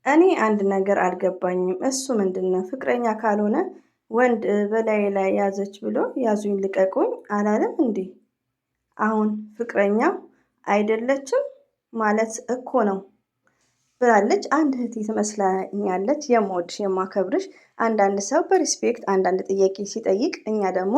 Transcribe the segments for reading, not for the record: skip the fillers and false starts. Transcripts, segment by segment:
እኔ አንድ ነገር አልገባኝም። እሱ ምንድነው? ፍቅረኛ ካልሆነ ወንድ በላይ ላይ ያዘች ብሎ ያዙኝ ልቀቁኝ አላለም እንዴ? አሁን ፍቅረኛ አይደለችም ማለት እኮ ነው ብላለች። አንድ እህቴ ትመስላኛለች። የምወድሽ የማከብርሽ። አንዳንድ ሰው በሪስፔክት አንዳንድ ጥያቄ ሲጠይቅ እኛ ደግሞ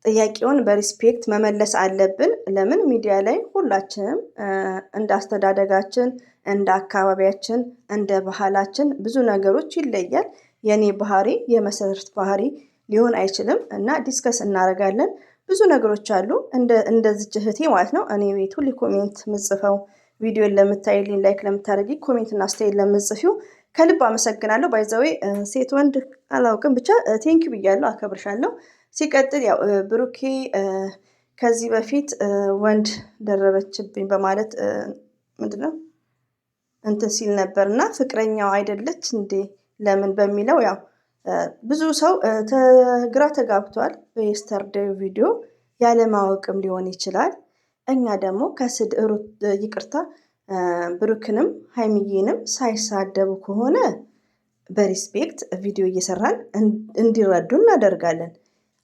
ጥያቄውን በሪስፔክት መመለስ አለብን። ለምን ሚዲያ ላይ ሁላችንም እንደ አስተዳደጋችን፣ እንደ አካባቢያችን፣ እንደ ባህላችን ብዙ ነገሮች ይለያል። የኔ ባህሪ የመሰረት ባህሪ ሊሆን አይችልም እና ዲስከስ እናደርጋለን። ብዙ ነገሮች አሉ። እንደዚች እህቴ ማለት ነው። እኔ ቤት ሁሌ ኮሜንት ምጽፈው ቪዲዮን ለምታይልኝ ላይክ ለምታደርጊ ኮሜንት እና አስተያየት ለምጽፊው ከልብ አመሰግናለሁ። ባይዘዌ ሴት ወንድ አላውቅም ብቻ ቴንኪ ብያለሁ፣ አከብርሻለሁ። ሲቀጥል ያው ብሩኬ ከዚህ በፊት ወንድ ደረበችብኝ በማለት ምንድነው እንትን ሲል ነበር እና ፍቅረኛው አይደለች እንዴ ለምን በሚለው ያው ብዙ ሰው ግራ ተጋብቷል። በየስተርዴው ቪዲዮ ያለማወቅም ሊሆን ይችላል። እኛ ደግሞ ይቅርታ ብሩክንም ሀይሚዬንም ሳይሳደቡ ከሆነ በሪስፔክት ቪዲዮ እየሰራን እንዲረዱ እናደርጋለን።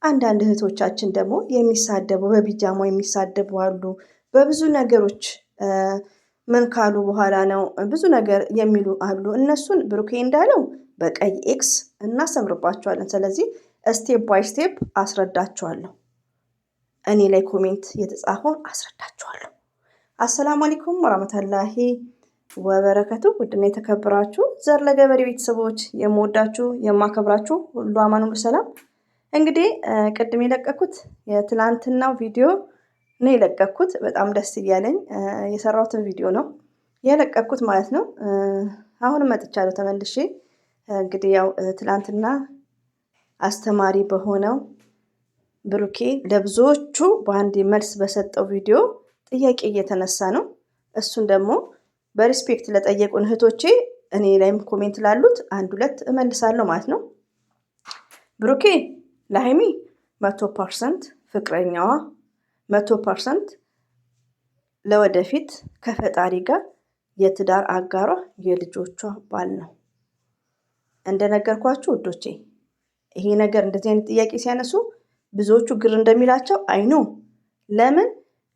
አንዳንድ እህቶቻችን ደግሞ የሚሳደቡ በቢጃማ የሚሳደቡ አሉ። በብዙ ነገሮች ምን ካሉ በኋላ ነው ብዙ ነገር የሚሉ አሉ። እነሱን ብሩኬ እንዳለው በቀይ ኤክስ እናሰምርባቸዋለን። ስለዚህ ስቴፕ ባይ ስቴፕ አስረዳቸዋለሁ። እኔ ላይ ኮሜንት የተጻፈውን አስረዳቸዋለሁ። አሰላሙ አለይኩም ወራህመቱላሂ ወበረከቱ። ውድና የተከበራችሁ ዘር ለገበሬ ቤተሰቦች የምወዳችሁ የማከብራችሁ ሁሉ አማን ሁሉ ሰላም። እንግዲህ ቅድም የለቀኩት የትላንትናው ቪዲዮ ነው የለቀኩት። በጣም ደስ እያለኝ የሰራሁትን ቪዲዮ ነው የለቀኩት ማለት ነው። አሁንም መጥቻለሁ ተመልሼ። እንግዲህ ያው ትላንትና አስተማሪ በሆነው ብሩኬ ለብዙዎቹ በአንድ መልስ በሰጠው ቪዲዮ ጥያቄ እየተነሳ ነው። እሱን ደግሞ በሪስፔክት ለጠየቁን እህቶቼ እኔ ላይም ኮሜንት ላሉት አንድ ሁለት እመልሳለሁ ማለት ነው። ብሩኬ ለሀይሚ 100% ፍቅረኛዋ 100% ለወደፊት ከፈጣሪ ጋር የትዳር አጋሯ የልጆቿ ባል ነው። እንደነገርኳችሁ ውዶቼ ይሄ ነገር እንደዚህ አይነት ጥያቄ ሲያነሱ ብዙዎቹ ግር እንደሚላቸው አይኖ። ለምን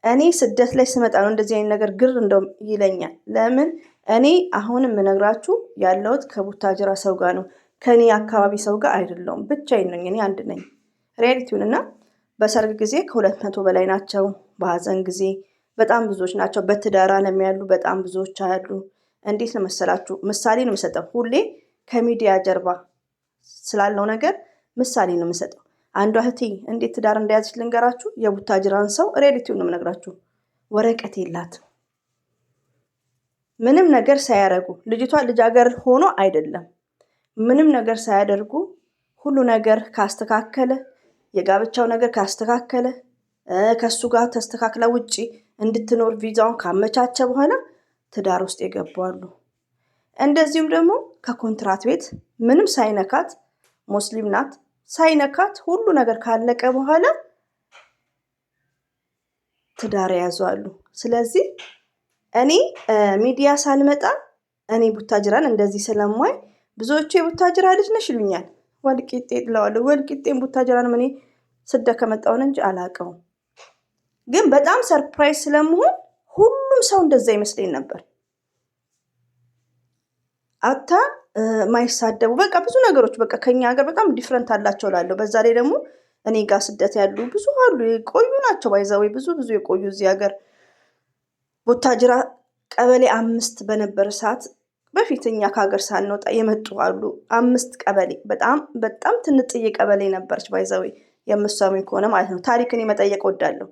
እኔ ስደት ላይ ስመጣ ነው እንደዚህ አይነት ነገር ግር እንደው ይለኛል። ለምን እኔ አሁንም የምነግራችሁ ያለሁት ከቡታጅራ ሰው ጋር ነው። ከኔ አካባቢ ሰው ጋር አይደለሁም። ብቻዬን ነኝ። እኔ አንድ ነኝ። ሪያሊቲውን እና በሰርግ ጊዜ ከ200 በላይ ናቸው። በሀዘን ጊዜ በጣም ብዙዎች ናቸው። በትዳር ዓለም ያሉ በጣም ብዙዎች አሉ። እንዴት ነው መሰላችሁ? ምሳሌ ነው የምሰጠው። ሁሌ ከሚዲያ ጀርባ ስላለው ነገር ምሳሌ ነው የምሰጠው። አንዷ እህቴ እንዴት ትዳር እንደያዘች ልንገራችሁ። የቡታጅራን ሰው ሪያሊቲውን ነው የምነግራችሁ። ወረቀት የላትም። ምንም ነገር ሳያደርጉ ልጅቷ ልጃገረድ ሆኖ አይደለም። ምንም ነገር ሳያደርጉ ሁሉ ነገር ካስተካከለ የጋብቻው ነገር ካስተካከለ ከሱ ጋር ተስተካክለ ውጪ እንድትኖር ቪዛውን ካመቻቸ በኋላ ትዳር ውስጥ የገባሉ። እንደዚሁም ደግሞ ከኮንትራት ቤት ምንም ሳይነካት ሙስሊም ናት ሳይነካት ሁሉ ነገር ካለቀ በኋላ ትዳር ያዟሉ። ስለዚህ እኔ ሚዲያ ሳልመጣ እኔ ቡታጅራን እንደዚህ ስለማይ ብዙዎቹ የቡታጅራ ልጅ ነሽ ይሉኛል። ወልቂጤ ጥለዋለሁ። ወልቂጤን ቡታጅራን እኔ ስደት ከመጣሁ እንጂ አላውቀውም። ግን በጣም ሰርፕራይዝ ስለመሆን ሁሉም ሰው እንደዛ ይመስለኝ ነበር። አታ ማይሳደቡ በቃ ብዙ ነገሮች በቃ ከኛ ሀገር በጣም ዲፍረንት አላቸው እላለሁ። በዛ ላይ ደግሞ እኔ ጋር ስደት ያሉ ብዙ አሉ። የቆዩ ናቸው። ባይዛዌ ብዙ የቆዩ እዚህ ሀገር ቡታጅራ ቀበሌ 5 በነበረ ሰዓት በፊት እኛ ከሀገር ሳንወጣ የመጡ አሉ። 5 ቀበሌ በጣም ትንጥዬ ቀበሌ ነበረች። ባይዛዌ የምትሰሙኝ ከሆነ ማለት ነው። ታሪክን መጠየቅ ወዳለሁ።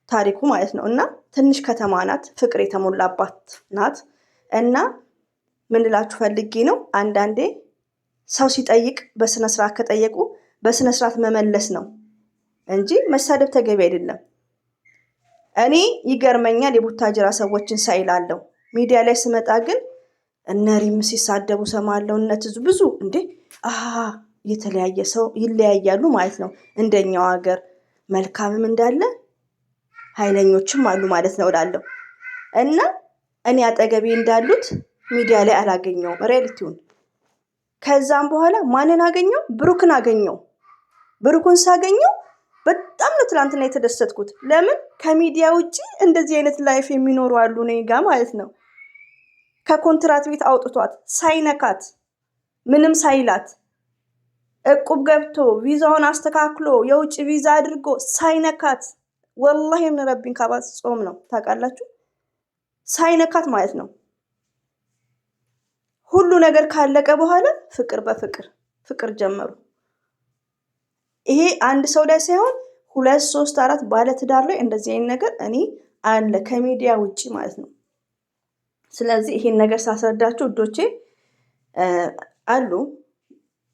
ታሪኩ ማለት ነው። እና ትንሽ ከተማ ናት። ፍቅር የተሞላባት ናት። እና ምን ልላችሁ ፈልጌ ነው፣ አንዳንዴ ሰው ሲጠይቅ በስነ ስርዓት ከጠየቁ በስነ ስርዓት መመለስ ነው እንጂ መሳደብ ተገቢ አይደለም። እኔ ይገርመኛል የቡታጅራ ሰዎችን ሳይላለሁ። ሚዲያ ላይ ስመጣ ግን እነሪም ሲሳደቡ ሰማለሁ። እነትዙ ብዙ እንዴ የተለያየ ሰው ይለያያሉ ማለት ነው። እንደኛው ሀገር መልካምም እንዳለ ኃይለኞችም አሉ ማለት ነው እላለሁ። እና እኔ አጠገቤ እንዳሉት ሚዲያ ላይ አላገኘውም ሪያሊቲውን። ከዛም በኋላ ማንን አገኘው? ብሩክን አገኘው። ብሩክን ሳገኘው በጣም ነው ትላንትና የተደሰትኩት። ለምን ከሚዲያ ውጪ እንደዚህ አይነት ላይፍ የሚኖሩ አሉ እኔ ጋ ማለት ነው። ከኮንትራት ቤት አውጥቷት ሳይነካት ምንም ሳይላት እቁብ ገብቶ ቪዛውን አስተካክሎ የውጭ ቪዛ አድርጎ ሳይነካት፣ ወላሂ ምን ረቢን ካባት ጾም ነው ታውቃላችሁ፣ ሳይነካት ማለት ነው። ሁሉ ነገር ካለቀ በኋላ ፍቅር በፍቅር ፍቅር ጀመሩ። ይሄ አንድ ሰው ላይ ሳይሆን 2 3 4 ባለ ትዳር ላይ እንደዚህ አይነት ነገር እኔ አለ ከሚዲያ ውጪ ማለት ነው። ስለዚህ ይሄን ነገር ሳስረዳችሁ ውዶቼ አሉ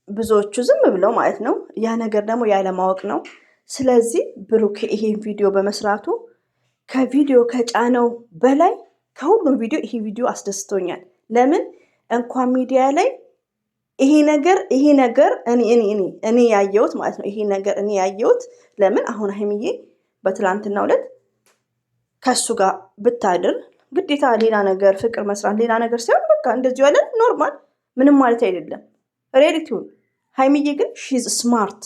ብዙዎቹ ዝም ብለው ማለት ነው። ያ ነገር ደግሞ ያለማወቅ ነው። ስለዚህ ብሩክ ይሄን ቪዲዮ በመስራቱ ከቪዲዮ ከጫነው በላይ ከሁሉም ቪዲዮ ይሄ ቪዲዮ አስደስቶኛል። ለምን እንኳን ሚዲያ ላይ ይሄ ነገር እኔ ያየሁት ማለት ነው። ይሄ ነገር እኔ ያየሁት ለምን አሁን ሀይሚዬ በትላንትናው ዕለት ከሱ ጋር ብታድር ግዴታ ሌላ ነገር ፍቅር መስራት ሌላ ነገር ሳይሆን በቃ እንደዚህ ያለ ኖርማል ምንም ማለት አይደለም ሪያሊቲውን። ሀይሚዬ ግን ሺዝ ስማርት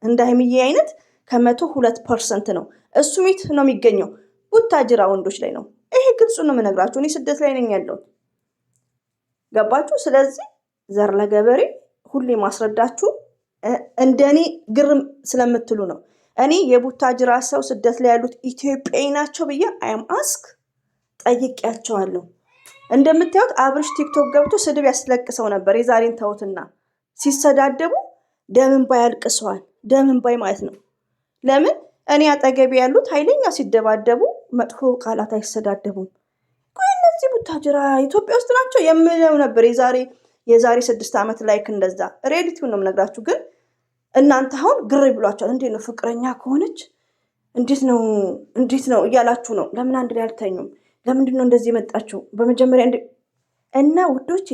እንደ ሀይሚዬ አይነት 102% ነው። እሱ ሚት ነው የሚገኘው ቡታጅራ ወንዶች ላይ ነው። ይሄ ግልጹ ነው የምነግራችሁ። እኔ ስደት ላይ ነኝ ያለው ገባችሁ? ስለዚህ ዘር ለገበሬ ሁሌ ማስረዳችሁ እንደኔ ግርም ስለምትሉ ነው። እኔ የቡታጅራ ሰው ስደት ላይ ያሉት ኢትዮጵያዊ ናቸው ብዬ አይም አስክ ጠይቄያቸዋለሁ። እንደምታዩት አብርሽ ቲክቶክ ገብቶ ስድብ ያስለቅሰው ነበር። የዛሬን ተውትና ሲሰዳደቡ ደምን ባይ አልቅሰዋል። ደምን ባይ ማለት ነው። ለምን እኔ አጠገቤ ያሉት ኃይለኛ ሲደባደቡ መጥፎ ቃላት አይሰዳደቡም። ቆይ እነዚህ ቡታጅራ ኢትዮጵያ ውስጥ ናቸው የምለው ነበር የዛሬ 6 ዓመት ላይክ እንደዛ ሪያሊቲውን ነው የምነግራችሁ። ግን እናንተ አሁን ግር ብሏቸዋል። እንዴት ነው ፍቅረኛ ከሆነች እንዴት ነው እያላችሁ ነው። ለምን አንድ ላይ አልተኙም? ለምንድን ነው እንደዚህ የመጣችሁ? በመጀመሪያ እና ውዶቼ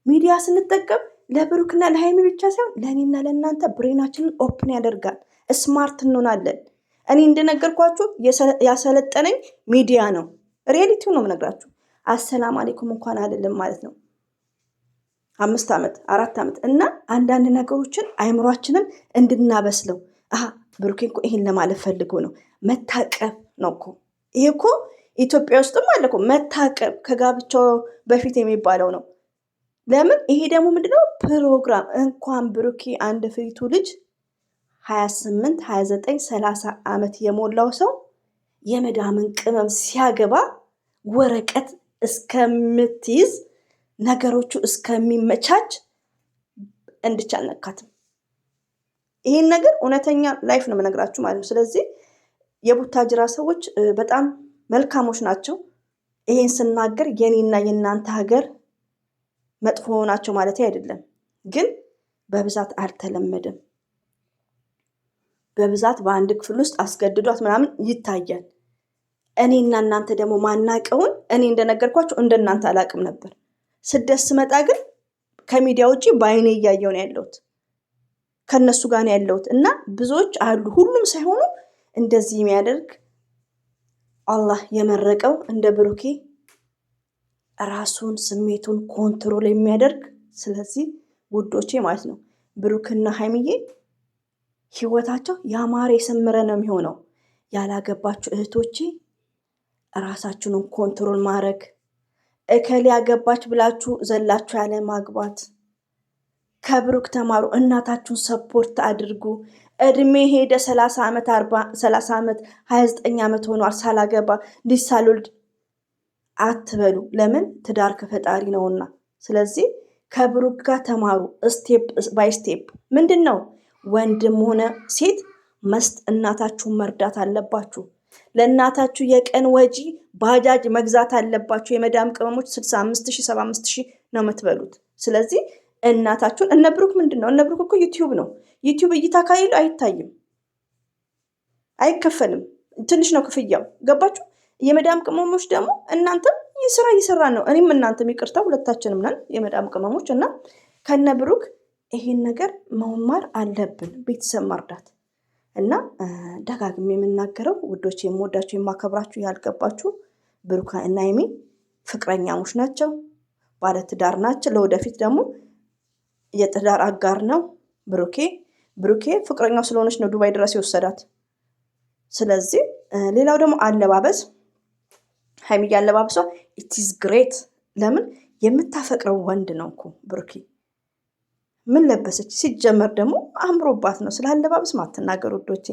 ሚዲያ ስንጠቀም ለብሩክና ለሃይሚ ብቻ ሳይሆን ለእኔና ለእናንተ ብሬናችንን ኦፕን ያደርጋል። ስማርት እንሆናለን። እኔ እንደነገርኳችሁ ያሰለጠነኝ ሚዲያ ነው። ሪያሊቲው ነው የምነግራችሁ። አሰላም አለይኩም እንኳን አይደለም ማለት ነው 5 ዓመት 4 ዓመት እና አንዳንድ ነገሮችን አይምሯችንን እንድናበስለው ብሩኬ እኮ ይሄን ለማለት ፈልጎ ነው። መታቀብ ነው እኮ ይሄ እኮ ኢትዮጵያ ውስጥም አለ እኮ መታቀብ ከጋብቻው በፊት የሚባለው ነው። ለምን ይሄ ደግሞ ምንድነው ፕሮግራም እንኳን ብሩኬ አንድ ፍሪቱ ልጅ 28 29 30 ዓመት የሞላው ሰው የመዳምን ቅመም ሲያገባ ወረቀት እስከምትይዝ ነገሮቹ እስከሚመቻች እንድቻልነካትም ይሄን ነገር እውነተኛ ላይፍ ነው የምነግራችሁ ማለት ነው። ስለዚህ የቡታጅራ ሰዎች በጣም መልካሞች ናቸው። ይሄን ስናገር የኔና የእናንተ ሀገር መጥፎ ናቸው ማለት አይደለም፣ ግን በብዛት አልተለመደም። በብዛት በአንድ ክፍል ውስጥ አስገድዷት ምናምን ይታያል። እኔና እናንተ ደግሞ ማናቀውን እኔ እንደነገርኳችሁ እንደናንተ አላቅም ነበር። ስደት ስመጣ ግን ከሚዲያ ውጪ በአይኔ እያየው ነው ያለሁት፣ ከነሱ ጋር ነው ያለሁት እና ብዙዎች አሉ፣ ሁሉም ሳይሆኑ እንደዚህ የሚያደርግ አላህ የመረቀው እንደ ብሩኬ ራሱን ስሜቱን ኮንትሮል የሚያደርግ። ስለዚህ ውዶቼ ማለት ነው ብሩክና ሀይሚዬ ህይወታቸው ያማረ የሰመረ ነው የሚሆነው። ያላገባችሁ እህቶቼ ራሳችሁን ኮንትሮል ማድረግ፣ እከሌ ያገባች ብላችሁ ዘላችሁ ያለ ማግባት። ከብሩክ ተማሩ፣ እናታችሁን ሰፖርት አድርጉ። እድሜ ሄደ 30 ዓመት 30 ዓመት 29 ዓመት ሆኗል ሳላገባ ልጅ ሳልወልድ አትበሉ። ለምን ትዳር ከፈጣሪ ነውና። ስለዚህ ከብሩክ ጋር ተማሩ። ስቴፕ ባይ ስቴፕ ምንድን ነው ወንድም ሆነ ሴት እናታችሁን መርዳት አለባችሁ። ለእናታችሁ የቀን ወጪ ባጃጅ መግዛት አለባችሁ። የመዳም ቅመሞች 65,000 75,000 ነው የምትበሉት። ስለዚህ እናታችሁን እነ ብሩክ ምንድን ነው እነ ብሩክ እኮ ዩቲዩብ ነው። ዩቲዩብ እይታ ካይሉ አይታይም፣ አይከፈልም። ትንሽ ነው ክፍያው። ገባችሁ? የመዳም ቅመሞች ደግሞ እናንተም ስራ እየሰራን ነው። እኔም እናንተም ይቅርታ ሁለታችንም ነን የመዳም ቅመሞች እና ከነ ብሩክ ይሄን ነገር መማር አለብን፣ ቤተሰብ መርዳት እና ደጋግሜ የምናገረው ውዶች፣ የምወዳችሁ የማከብራችሁ ያልገባችሁ ብሩክ እና ሀይሚ ፍቅረኛሞች ናቸው፣ ባለትዳር ናቸው። ለወደፊት ደግሞ የትዳር አጋር ነው ብሩኬ ፍቅረኛው ስለሆነች ነው ዱባይ ድረስ የወሰዳት። ስለዚህ ሌላው ደግሞ አለባበስ፣ ሀይሚዬ አለባበሷ ኢትስ ግሬት። ለምን የምታፈቅረው ወንድ ነው እኮ ብሩኬ። ምን ለበሰች? ሲጀመር ደግሞ አምሮባት ነው። ስለ አለባበስ ማትናገሩ ውዶቼ።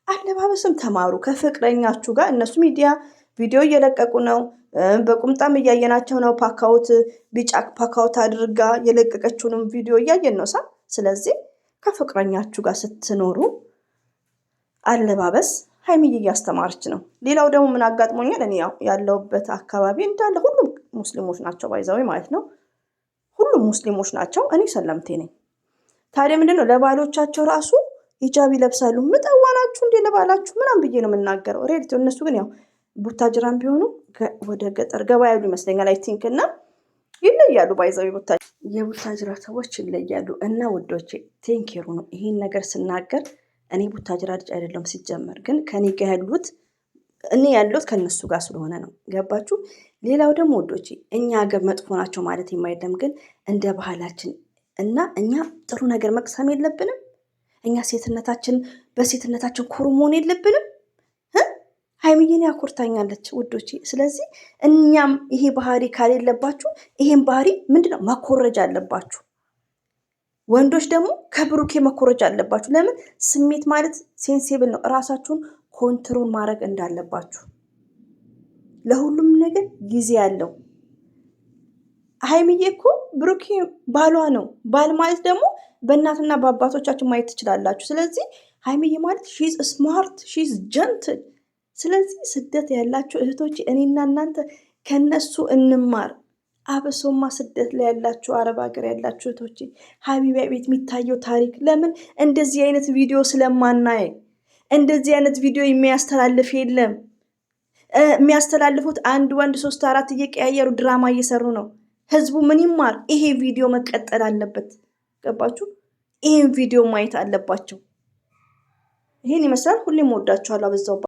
አለባበስም ተማሩ ከፍቅረኛችሁ ጋር። እነሱ ቪዲዮ እየለቀቁ ነው። በቁምጣም እያየናቸው ነው። ፓካውት ቢጫ ፓካውት አድርጋ የለቀቀችውንም ቪዲዮ እያየን ነው። ስለዚህ ከፍቅረኛችሁ ጋር ስትኖሩ አለባበስ ሀይሚዬ እያስተማረች ነው። ሌላው ደግሞ ምን አጋጥሞኛል? እኔ ያለሁበት አካባቢ እንዳለ ሁሉም ሙስሊሞች ናቸው፣ ባይዛዊ ማለት ነው። ሁሉም ሙስሊሞች ናቸው። እኔ ሰለምቴ ነኝ። ታዲያ ምንድነው ለባሎቻቸው ራሱ ሂጃብ ይለብሳሉ። ምጠዋ ናችሁ እንዴ ለባላችሁ ምናምን ብዬ ነው የምናገረው። ሬዲዮ እነሱ ግን ያው ቡታጅራም ቢሆኑ ወደ ገጠር ገባ ያሉ ይመስለኛል። አይ ቲንክ እና ይለያሉ። ባይዛዊ የቡታጅራ ሰዎች ይለያሉ። እና ውዶቼ ቴንኬሩ ነው ይሄን ነገር ስናገር። እኔ ቡታጅራ ልጅ አይደለም ሲጀመር፣ ግን ከኔ ጋር ያሉት ከነሱ ጋር ስለሆነ ነው። ገባችሁ? ሌላው ደግሞ ውዶቼ እኛ ሀገር መጥፎ ናቸው ማለት የማይደም፣ ግን እንደ ባህላችን እና እኛ ጥሩ ነገር መቅሰም የለብንም። እኛ በሴትነታችን ኩሩ መሆን የለብንም። ሀይሚዬን ያኮርታኛለች ውዶቼ። ስለዚህ እኛም ይሄ ባህሪ ካሌለባችሁ ይሄን ባህሪ ምንድነው መኮረጃ አለባችሁ። ወንዶች ደግሞ ከብሩኬ መኮረጃ አለባችሁ። ለምን? ስሜት ማለት ሴንሲብል ነው። እራሳችሁን ኮንትሮል ማድረግ እንዳለባችሁ። ለሁሉም ነገር ጊዜ ያለው። ሀይሚዬ እኮ ብሩኬ ባሏ ነው። ባል ማለት ደግሞ በእናትና በአባቶቻችን ማየት ትችላላችሁ። ስለዚህ ሀይሚዬ ማለት ሺዝ ስማርት ሺዝ ጀንትል። ስለዚህ ስደት ያላችሁ እህቶች እኔና እናንተ ከነሱ እንማር። አብሶማ ስደት ላይ ያላችሁ አረብ ሀገር ያላችሁ እህቶች ሀቢባ ቤት የሚታየው ታሪክ ለምን እንደዚህ አይነት ቪዲዮ ስለማናይ፣ እንደዚህ አይነት ቪዲዮ የሚያስተላልፍ የለም። የሚያስተላልፉት አንድ ወንድ 3 4 እየቀያየሩ ድራማ እየሰሩ ነው። ህዝቡ ምን ይማር? ይሄ ቪዲዮ መቀጠል አለበት። ገባችሁ? ይሄን ቪዲዮ ማየት አለባቸው። ይሄን ይመስላል። ሁሌም ወዳችኋለሁ። አበዛው